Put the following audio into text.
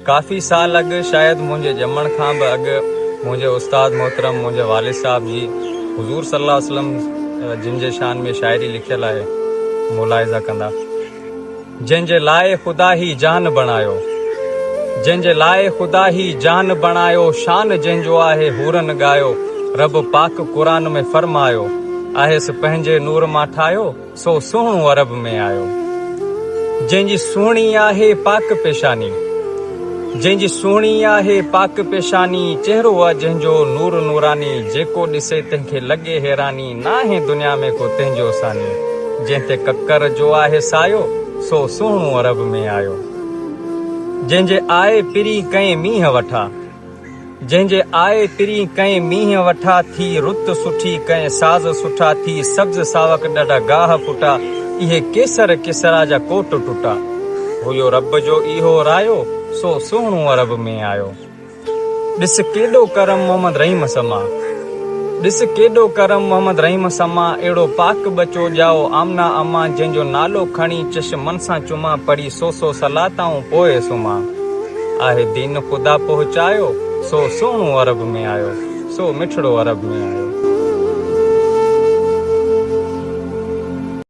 काफ़ी साल अॻु शायदि मुंहिंजे ॼमण खां बि अॻु मुंहिंजे उस्ताद मोहतरम मुंहिंजे वालिद साहब जी हुज़ूर सल्लल्लाहु अलैहि वसल्लम जिन जे शान में शाइरी लिखियल आहे, मुलाहिज़ा कंदा। जंहिंजे लाइ ख़ुदा ही जान बणायो, जंहिंजे लाइ ख़ुदा ही जान बणायो, शान जंहिंजो आहे हूरन ॻायो। रब पाक क़ुरान में फरमायो, आहेसि पंहिंजे नूर मां ठाहियो, सो सुहिणो अरब में आयो। जंहिंजी सुहिणी आहे पाक पेशानी, जंहिंजी सुहिणी आहे पाक पेशानी, चेहरो आहे जंहिंजो नूर नूरानी। जेको ॾिसे तंहिंखे लॻे हैरानी, नाहे दुनिया में को तंहिंजो सानी। जंहिं ते ककर जो आहे सायो, सो सुहिणो अरब में आयो। जंहिंजे आए पिरी कंहिं मींहं वठा, जंहिंजे आए पिरी कंहिं मींहं वठा, थी रुत सुठी कंहिं साज़ सुठा, थी सब्ज़ सावक ॾाढा गाह फुटा। इहे केसर किसरा जा कोट टुटा, हुयो रब जो इहो रायो, सो सुहिणो अरब में आयो। ॾिस केॾो करम मोहम्मद रहीम समा, ॾिस केॾो करम मोहम्मद रहीम समा। अहिड़ो पाक बचो ॼाओ आमना अमा, जंहिंजो नालो खणी चश्मन सां चुमा, पढ़ी सौ सलाताऊं पोइ सुमा। आहे दीन ख़ुदा पहुचायो, सो सुहिणो अरब में आयो, सो मिठड़ो अरब में आयो।